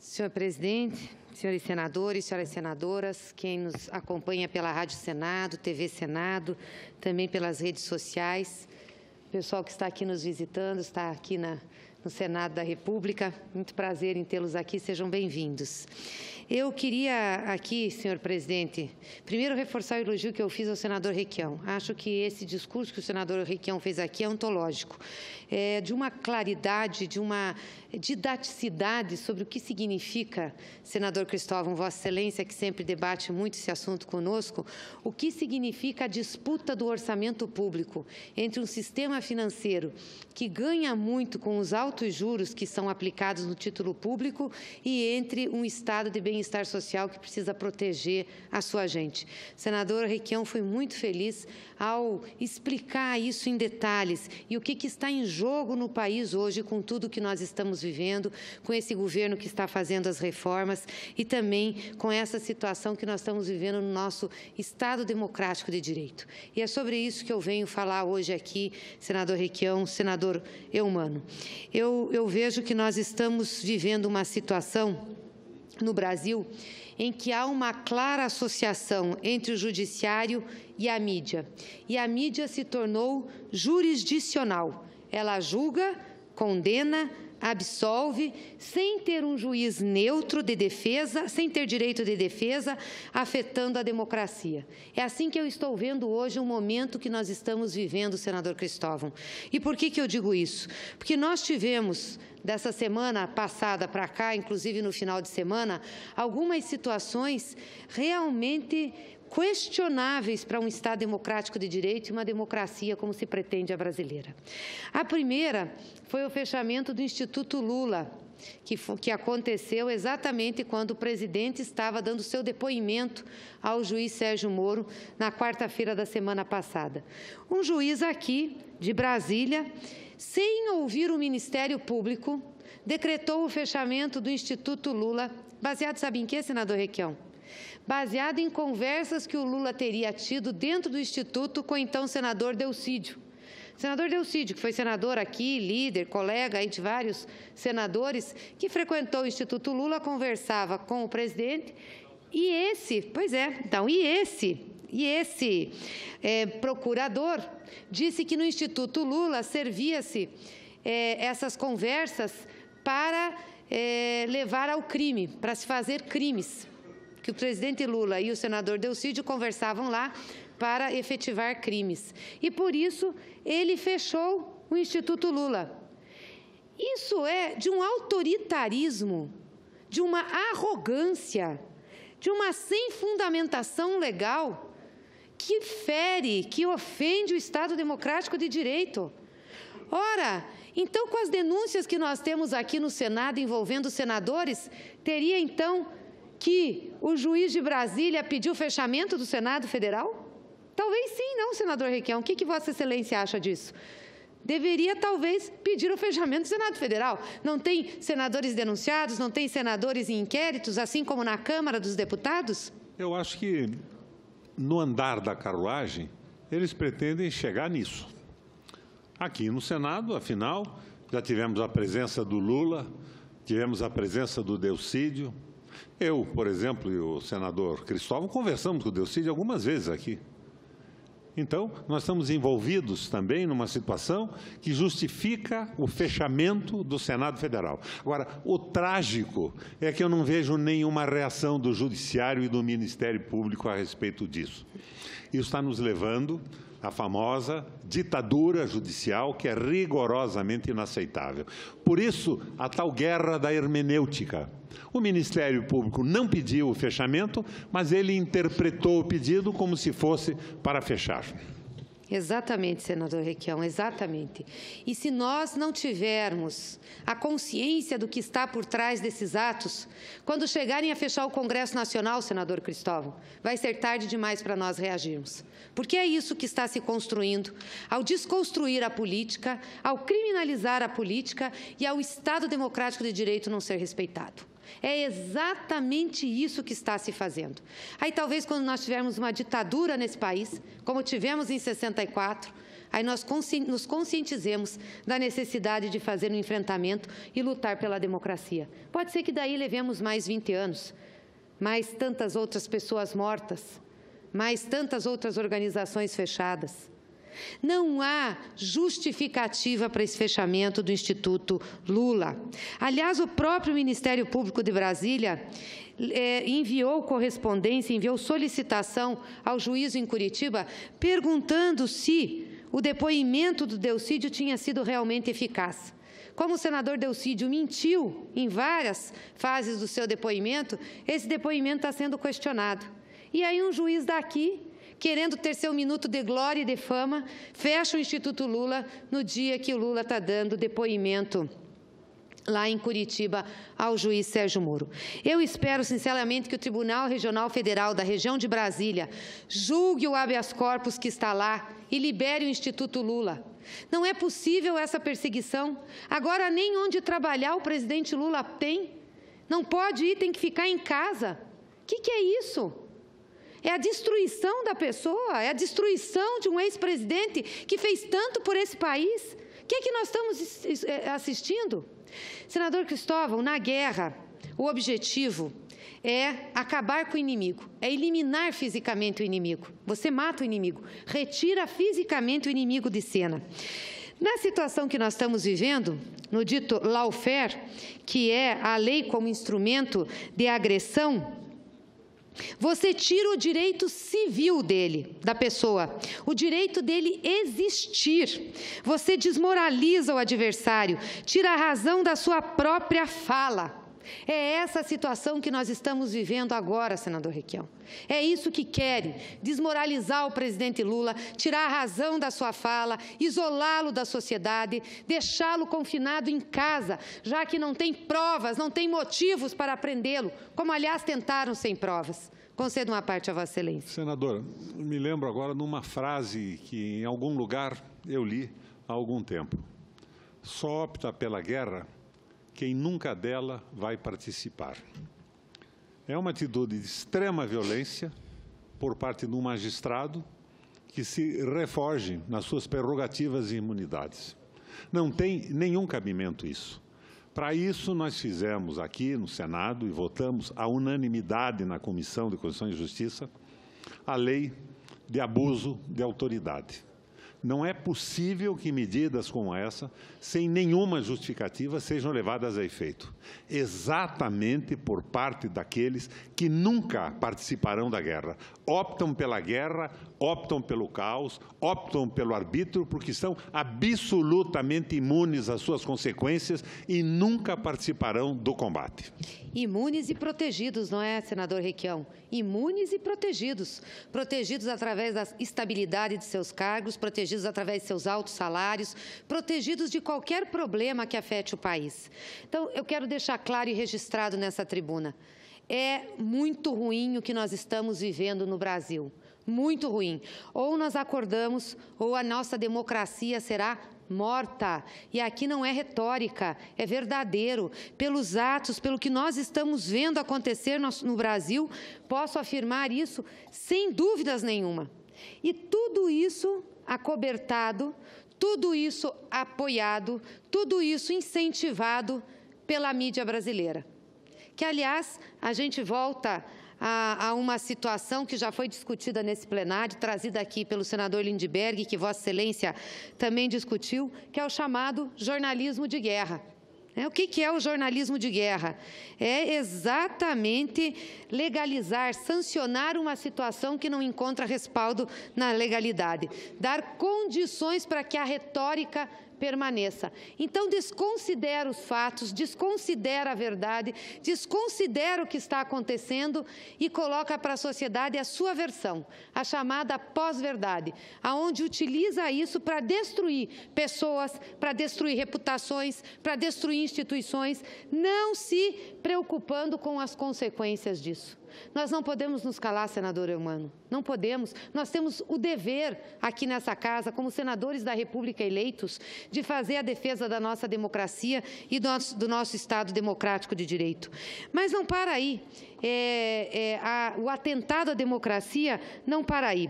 Senhor presidente, senhores senadores, senhoras senadoras, quem nos acompanha pela Rádio Senado, TV Senado, também pelas redes sociais, pessoal que está aqui nos visitando, está aqui no Senado da República, muito prazer em tê-los aqui, sejam bem-vindos. Eu queria aqui, senhor presidente, primeiro reforçar o elogio que eu fiz ao senador Requião. Acho que esse discurso que o senador Requião fez aqui é ontológico, de uma claridade, de uma didaticidade sobre o que significa, senador Cristóvão, Vossa Excelência, que sempre debate muito esse assunto conosco, o que significa a disputa do orçamento público entre um sistema financeiro que ganha muito com os altos juros que são aplicados no título público e entre um estado de bem-estar social que precisa proteger a sua gente. O senador Requião foi muito feliz ao explicar isso em detalhes e o que está em jogo no país hoje com tudo que nós estamos vivendo, com esse governo que está fazendo as reformas e também com essa situação que nós estamos vivendo no nosso Estado democrático de direito. E é sobre isso que eu venho falar hoje aqui, senador Requião, senador Eumano. Eu vejo que nós estamos vivendo uma situação no Brasil em que há uma clara associação entre o judiciário e a mídia. E a mídia se tornou jurisdicional. Ela julga, condena, absolve, sem ter um juiz neutro de defesa, sem ter direito de defesa, afetando a democracia. É assim que eu estou vendo hoje o momento que nós estamos vivendo, senador Cristóvão. E por que eu digo isso? Porque nós tivemos, dessa semana passada para cá, inclusive no final de semana, algumas situações realmente questionáveis para um Estado democrático de direito e uma democracia como se pretende a brasileira. A primeira foi o fechamento do Instituto Lula, que aconteceu exatamente quando o presidente estava dando seu depoimento ao juiz Sérgio Moro na quarta-feira da semana passada. Um juiz aqui, de Brasília, sem ouvir o Ministério Público, decretou o fechamento do Instituto Lula, baseado, sabe em quê, senador Requião? Baseado em conversas que o Lula teria tido dentro do Instituto com o então senador Delcídio. Senador Delcídio, que foi senador aqui, líder, colega aí de vários senadores, que frequentou o Instituto Lula, conversava com o presidente, e esse procurador disse que no Instituto Lula servia-se essas conversas para levar ao crime, para se fazer crimes, que o presidente Lula e o senador Delcídio conversavam lá para efetivar crimes. E, por isso, ele fechou o Instituto Lula. Isso é de um autoritarismo, de uma arrogância, de uma sem fundamentação legal, que fere, que ofende o Estado democrático de direito. Ora, então, com as denúncias que nós temos aqui no Senado envolvendo senadores, teria, então, que o juiz de Brasília pediu o fechamento do Senado Federal? Talvez sim, não, senador Requião. O que Vossa Excelência acha disso? Deveria, talvez, pedir o fechamento do Senado Federal. Não tem senadores denunciados, não tem senadores em inquéritos, assim como na Câmara dos Deputados? Eu acho que, no andar da carruagem, eles pretendem chegar nisso. Aqui no Senado, afinal, já tivemos a presença do Lula, tivemos a presença do Delcídio. Eu, por exemplo, e o senador Cristóvão conversamos com o Delcídio algumas vezes aqui. Então, nós estamos envolvidos também numa situação que justifica o fechamento do Senado Federal. Agora, o trágico é que eu não vejo nenhuma reação do Judiciário e do Ministério Público a respeito disso. Isso está nos levando à famosa ditadura judicial, que é rigorosamente inaceitável. Por isso, a tal guerra da hermenêutica. O Ministério Público não pediu o fechamento, mas ele interpretou o pedido como se fosse para fechar. Exatamente, senador Requião, exatamente. E se nós não tivermos a consciência do que está por trás desses atos, quando chegarem a fechar o Congresso Nacional, senador Cristóvão, vai ser tarde demais para nós reagirmos. Porque é isso que está se construindo ao desconstruir a política, ao criminalizar a política e ao Estado democrático de direito não ser respeitado. É exatamente isso que está se fazendo. Aí talvez quando nós tivermos uma ditadura nesse país, como tivemos em 64, aí nós nos conscientizemos da necessidade de fazer um enfrentamento e lutar pela democracia. Pode ser que daí levemos mais 20 anos, mais tantas outras pessoas mortas, mais tantas outras organizações fechadas. Não há justificativa para esse fechamento do Instituto Lula. Aliás, o próprio Ministério Público de Brasília enviou correspondência, enviou solicitação ao juízo em Curitiba, perguntando se o depoimento do Delcídio tinha sido realmente eficaz. Como o senador Delcídio mentiu em várias fases do seu depoimento, esse depoimento está sendo questionado. E aí um juiz daqui, querendo ter seu minuto de glória e de fama, fecha o Instituto Lula no dia que o Lula está dando depoimento lá em Curitiba ao juiz Sérgio Moro. Eu espero, sinceramente, que o Tribunal Regional Federal da região de Brasília julgue o habeas corpus que está lá e libere o Instituto Lula. Não é possível essa perseguição. Agora, nem onde trabalhar o presidente Lula tem. Não pode ir, tem que ficar em casa. O que é isso? É a destruição da pessoa, é a destruição de um ex-presidente que fez tanto por esse país. O que é que nós estamos assistindo? Senador Cristóvão, na guerra, o objetivo é acabar com o inimigo, é eliminar fisicamente o inimigo. Você mata o inimigo, retira fisicamente o inimigo de cena. Na situação que nós estamos vivendo, no dito lawfare, que é a lei como instrumento de agressão, você tira o direito civil dele, da pessoa, o direito dele existir. Você desmoraliza o adversário, tira a razão da sua própria fala. É essa a situação que nós estamos vivendo agora, senador Requião. É isso que querem, desmoralizar o presidente Lula, tirar a razão da sua fala, isolá-lo da sociedade, deixá-lo confinado em casa, já que não tem provas, não tem motivos para prendê-lo, como, aliás, tentaram sem provas. Concedo uma parte a Vossa Excelência. Senadora, me lembro agora de uma frase que em algum lugar eu li há algum tempo. Só opta pela guerra quem nunca dela vai participar. É uma atitude de extrema violência por parte de um magistrado que se refoge nas suas prerrogativas e imunidades. Não tem nenhum cabimento isso. Para isso, nós fizemos aqui no Senado e votamos à unanimidade na Comissão de Constituição e Justiça a lei de abuso de autoridade. Não é possível que medidas como essa, sem nenhuma justificativa, sejam levadas a efeito. Exatamente por parte daqueles que nunca participarão da guerra. Optam pela guerra, optam pelo caos, optam pelo arbítrio, porque são absolutamente imunes às suas consequências e nunca participarão do combate. Imunes e protegidos, não é, senador Requião? Imunes e protegidos. Protegidos através da estabilidade de seus cargos, protegidos através de seus altos salários, protegidos de qualquer problema que afete o país. Então, eu quero deixar claro e registrado nessa tribuna. É muito ruim o que nós estamos vivendo no Brasil. Muito ruim. Ou nós acordamos, ou a nossa democracia será morta. E aqui não é retórica, é verdadeiro. Pelos atos, pelo que nós estamos vendo acontecer no Brasil, posso afirmar isso sem dúvidas nenhuma. E tudo isso acobertado, tudo isso apoiado, tudo isso incentivado pela mídia brasileira. Que, aliás, a gente volta a uma situação que já foi discutida nesse plenário, trazida aqui pelo senador Lindbergh, que Vossa Excelência também discutiu, que é o chamado jornalismo de guerra. O que é o jornalismo de guerra? É exatamente legalizar, sancionar uma situação que não encontra respaldo na legalidade, dar condições para que a retórica permaneça. Então, desconsidera os fatos, desconsidera a verdade, desconsidera o que está acontecendo e coloca para a sociedade a sua versão, a chamada pós-verdade, aonde utiliza isso para destruir pessoas, para destruir reputações, para destruir instituições, não se preocupando com as consequências disso. Nós não podemos nos calar, senador Eumano, não podemos. Nós temos o dever aqui nessa casa, como senadores da República eleitos, de fazer a defesa da nossa democracia e do nosso Estado democrático de direito. Mas não para aí. O atentado à democracia não para aí.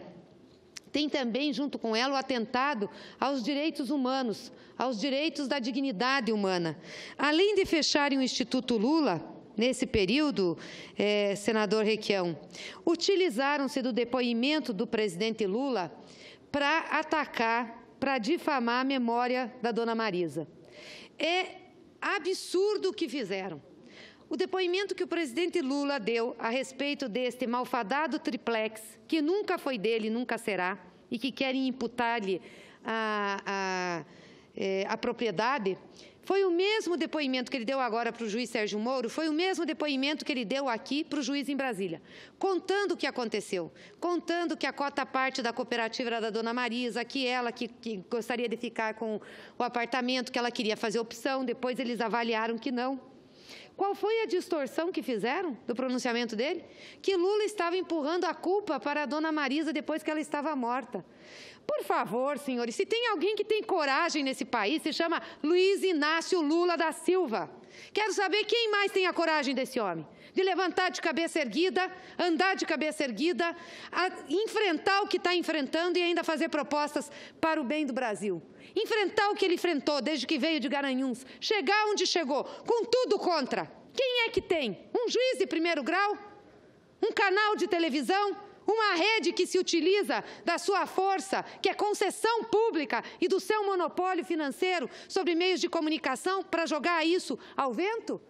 tem também, junto com ela, o atentado aos direitos humanos, aos direitos da dignidade humana. Além de fecharem o Instituto Lula, nesse período, senador Requião, utilizaram-se do depoimento do presidente Lula para atacar, para difamar a memória da dona Marisa. É absurdo o que fizeram. O depoimento que o presidente Lula deu a respeito deste malfadado triplex, que nunca foi dele, nunca será, e que querem imputar-lhe a propriedade, foi o mesmo depoimento que ele deu agora para o juiz Sérgio Moro, foi o mesmo depoimento que ele deu aqui para o juiz em Brasília, contando o que aconteceu, contando que a cota parte da cooperativa era da dona Marisa, que ela que gostaria de ficar com o apartamento, que ela queria fazer opção, depois eles avaliaram que não. Qual foi a distorção que fizeram do pronunciamento dele? Que Lula estava empurrando a culpa para a dona Marisa depois que ela estava morta. Por favor, senhores, se tem alguém que tem coragem nesse país, se chama Luiz Inácio Lula da Silva. Quero saber quem mais tem a coragem desse homem. De levantar de cabeça erguida, andar de cabeça erguida, enfrentar o que está enfrentando e ainda fazer propostas para o bem do Brasil. Enfrentar o que ele enfrentou desde que veio de Garanhuns, chegar onde chegou, com tudo contra. Quem é que tem? Um juiz de primeiro grau? Um canal de televisão? Uma rede que se utiliza da sua força, que é concessão pública e do seu monopólio financeiro sobre meios de comunicação para jogar isso ao vento?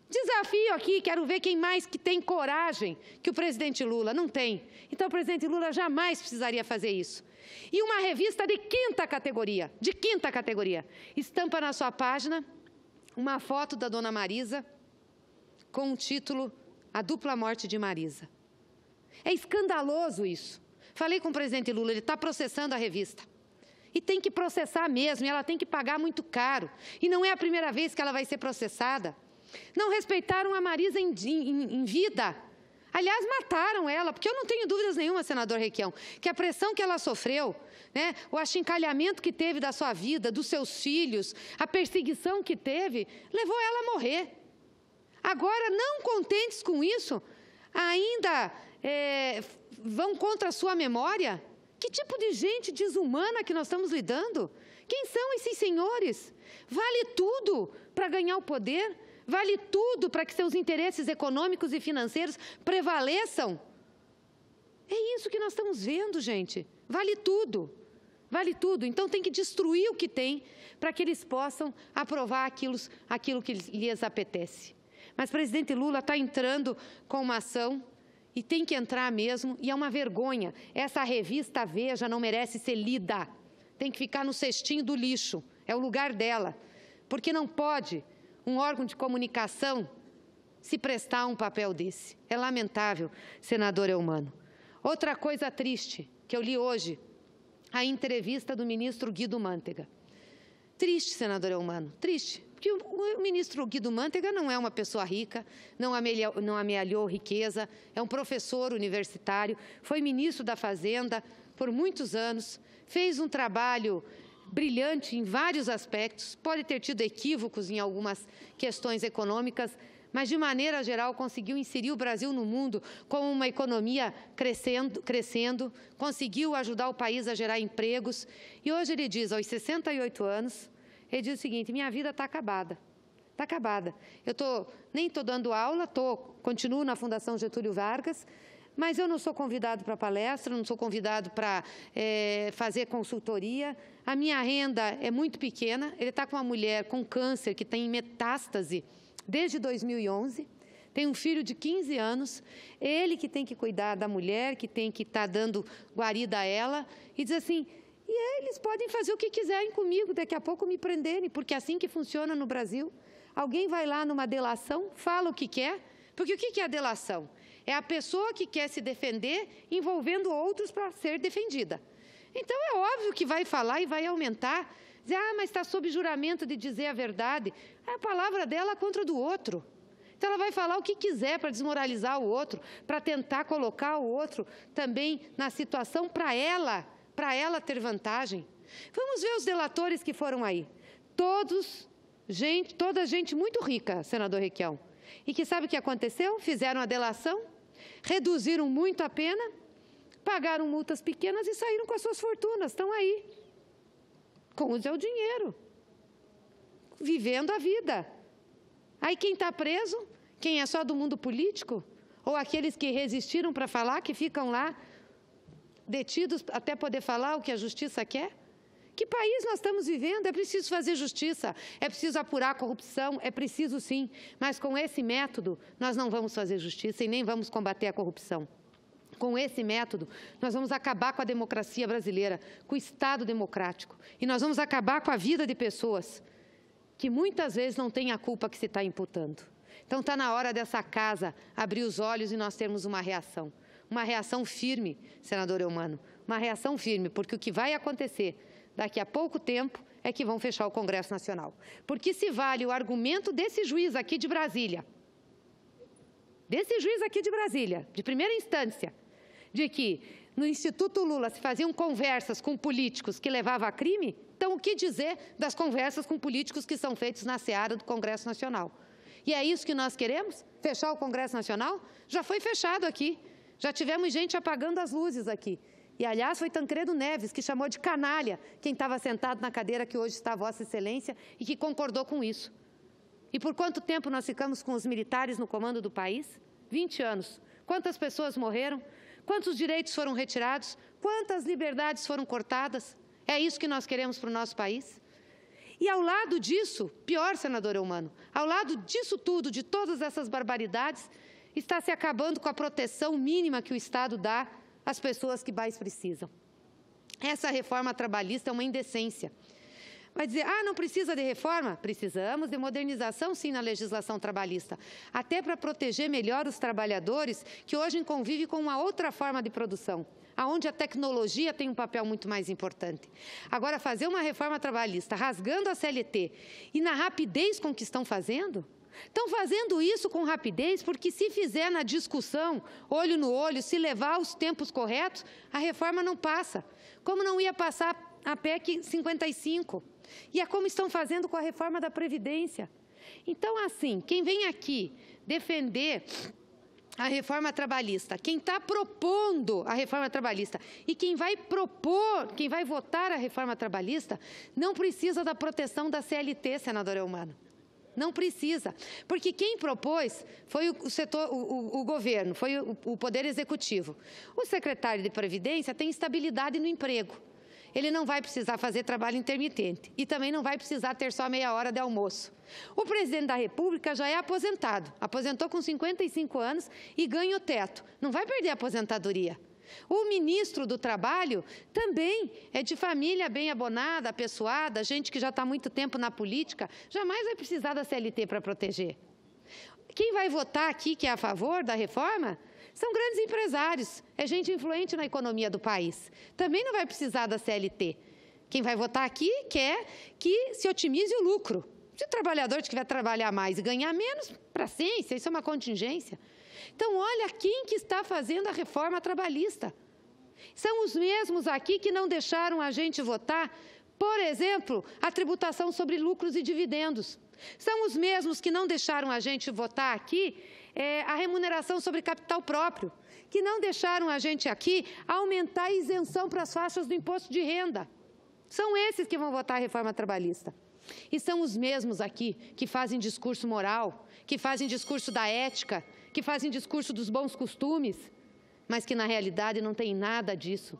Desafio aqui, quero ver quem mais que tem coragem que o presidente Lula. Não tem. Então, o presidente Lula jamais precisaria fazer isso. E uma revista de quinta categoria, estampa na sua página uma foto da dona Marisa com o título A Dupla Morte de Marisa. É escandaloso isso. Falei com o presidente Lula, ele está processando a revista. E tem que processar mesmo, e ela tem que pagar muito caro. E não é a primeira vez que ela vai ser processada. Não respeitaram a Marisa em vida. Aliás, mataram ela, porque eu não tenho dúvidas nenhuma, senador Requião, que a pressão que ela sofreu, né, o achincalhamento que teve da sua vida, dos seus filhos, a perseguição que teve, levou ela a morrer. Agora, não contentes com isso, ainda vão contra a sua memória? Que tipo de gente desumana que nós estamos lidando? Quem são esses senhores? Vale tudo para ganhar o poder? Vale tudo para que seus interesses econômicos e financeiros prevaleçam? É isso que nós estamos vendo, gente. Vale tudo. Vale tudo. Então, tem que destruir o que tem para que eles possam aprovar aquilo que lhes apetece. Mas o presidente Lula está entrando com uma ação e tem que entrar mesmo, e é uma vergonha. Essa revista Veja não merece ser lida. Tem que ficar no cestinho do lixo. É o lugar dela. Porque não pode um órgão de comunicação se prestar a um papel desse. É lamentável, senador Eumano. Outra coisa triste que eu li hoje, a entrevista do ministro Guido Mantega. Triste, senador Eumano, triste. Porque o ministro Guido Mantega não é uma pessoa rica, não amealhou riqueza, é um professor universitário, foi ministro da Fazenda por muitos anos, fez um trabalho brilhante em vários aspectos, pode ter tido equívocos em algumas questões econômicas, mas, de maneira geral, conseguiu inserir o Brasil no mundo como uma economia crescendo, conseguiu ajudar o país a gerar empregos. E hoje ele diz, aos 68 anos, ele diz o seguinte: minha vida está acabada. Está acabada. Eu nem estou dando aula, continuo na Fundação Getúlio Vargas, mas eu não sou convidado para palestra, não sou convidado para fazer consultoria. A minha renda é muito pequena. Ele está com uma mulher com câncer que tem metástase desde 2011. Tem um filho de 15 anos. Ele que tem que cuidar da mulher, que tem que estar dando guarida a ela. E diz assim, e eles podem fazer o que quiserem comigo, daqui a pouco me prenderem, porque é assim que funciona no Brasil. Alguém vai lá numa delação, fala o que quer, porque o que é a delação? É a pessoa que quer se defender envolvendo outros para ser defendida. Então, é óbvio que vai falar e vai aumentar. Dizer, mas está sob juramento de dizer a verdade. É a palavra dela contra a do outro. Então, ela vai falar o que quiser para desmoralizar o outro, para tentar colocar o outro também na situação para ela ter vantagem. Vamos ver os delatores que foram aí. Toda gente muito rica, senador Requião. E que sabe o que aconteceu? Fizeram a delação, reduziram muito a pena, pagaram multas pequenas e saíram com as suas fortunas, estão aí, com o seu dinheiro, vivendo a vida. Aí quem está preso, quem é só do mundo político, ou aqueles que resistiram para falar, que ficam lá detidos até poder falar o que a justiça quer? Que país nós estamos vivendo? É preciso fazer justiça, é preciso apurar a corrupção, é preciso sim, mas com esse método nós não vamos fazer justiça e nem vamos combater a corrupção. Com esse método, nós vamos acabar com a democracia brasileira, com o Estado democrático, e nós vamos acabar com a vida de pessoas que muitas vezes não têm a culpa que se está imputando. Então está na hora dessa casa abrir os olhos e nós termos uma reação firme, senador Eumano, uma reação firme, porque o que vai acontecer daqui a pouco tempo é que vão fechar o Congresso Nacional. Porque se vale o argumento desse juiz aqui de Brasília, de primeira instância, de que no Instituto Lula se faziam conversas com políticos que levavam a crime, então o que dizer das conversas com políticos que são feitas na seara do Congresso Nacional? E é isso que nós queremos? Fechar o Congresso Nacional? Já foi fechado aqui, já tivemos gente apagando as luzes aqui. E, aliás, foi Tancredo Neves que chamou de canalha quem estava sentado na cadeira que hoje está Vossa Excelência e que concordou com isso. E por quanto tempo nós ficamos com os militares no comando do país? 20 anos. Quantas pessoas morreram? Quantos direitos foram retirados? Quantas liberdades foram cortadas? É isso que nós queremos para o nosso país? E ao lado disso, pior, senador Eumano, ao lado disso tudo, de todas essas barbaridades, está se acabando com a proteção mínima que o Estado dá às pessoas que mais precisam. Essa reforma trabalhista é uma indecência. Vai dizer, não precisa de reforma? Precisamos de modernização, sim, na legislação trabalhista, até para proteger melhor os trabalhadores que hoje convivem com uma outra forma de produção, onde a tecnologia tem um papel muito mais importante. Agora, fazer uma reforma trabalhista rasgando a CLT e na rapidez com que estão fazendo isso com rapidez, porque se fizer na discussão, olho no olho, se levar os tempos corretos, a reforma não passa. Como não ia passar a PEC 55? E é como estão fazendo com a reforma da Previdência. Então, assim, quem vem aqui defender a reforma trabalhista, quem está propondo a reforma trabalhista e quem vai votar a reforma trabalhista, não precisa da proteção da CLT, senador Eumano. Não precisa, porque quem propôs foi o governo, foi o Poder Executivo. O secretário de Previdência tem estabilidade no emprego. Ele não vai precisar fazer trabalho intermitente e também não vai precisar ter só meia hora de almoço. O presidente da República já é aposentado, aposentou com 55 anos e ganha o teto, não vai perder a aposentadoria. O ministro do Trabalho também é de família bem abonada, apessoada, gente que já está há muito tempo na política, jamais vai precisar da CLT para proteger. Quem vai votar aqui que é a favor da reforma são grandes empresários, é gente influente na economia do país. Também não vai precisar da CLT. Quem vai votar aqui quer que se otimize o lucro. Se o trabalhador tiver que trabalhar mais e ganhar menos, para a ciência, isso é uma contingência. Então, olha quem que está fazendo a reforma trabalhista. São os mesmos aqui que não deixaram a gente votar, por exemplo, a tributação sobre lucros e dividendos. São os mesmos que não deixaram a gente votar aqui a remuneração sobre capital próprio, que não deixaram a gente aqui aumentar a isenção para as faixas do imposto de renda. São esses que vão votar a reforma trabalhista. E são os mesmos aqui que fazem discurso moral, que fazem discurso da ética, que fazem discurso dos bons costumes, mas que na realidade não tem nada disso.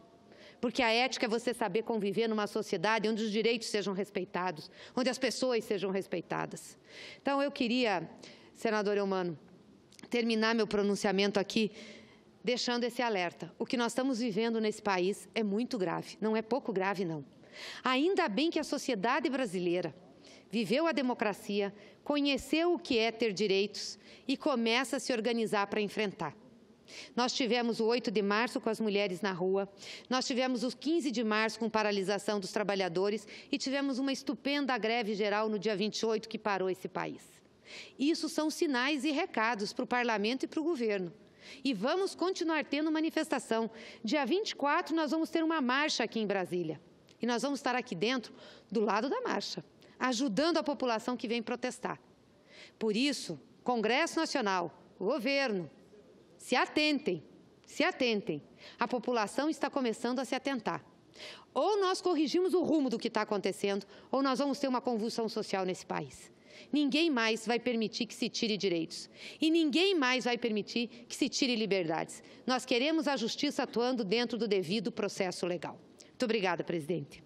Porque a ética é você saber conviver numa sociedade onde os direitos sejam respeitados, onde as pessoas sejam respeitadas. Então, eu queria, senador Eumano, terminar meu pronunciamento aqui deixando esse alerta. O que nós estamos vivendo nesse país é muito grave, não é pouco grave, não. Ainda bem que a sociedade brasileira viveu a democracia, conheceu o que é ter direitos e começa a se organizar para enfrentar. Nós tivemos o 8 de março com as mulheres na rua, nós tivemos o 15 de março com paralisação dos trabalhadores e tivemos uma estupenda greve geral no dia 28 que parou esse país. Isso são sinais e recados para o parlamento e para o governo. E vamos continuar tendo manifestação. Dia 24 nós vamos ter uma marcha aqui em Brasília. E nós vamos estar aqui dentro, do lado da marcha, ajudando a população que vem protestar. Por isso, Congresso Nacional, governo, se atentem, Se atentem. A população está começando a se atentar. Ou nós corrigimos o rumo do que está acontecendo, ou nós vamos ter uma convulsão social nesse país. Ninguém mais vai permitir que se tire direitos. E ninguém mais vai permitir que se tire liberdades. Nós queremos a justiça atuando dentro do devido processo legal. Muito obrigada, presidente.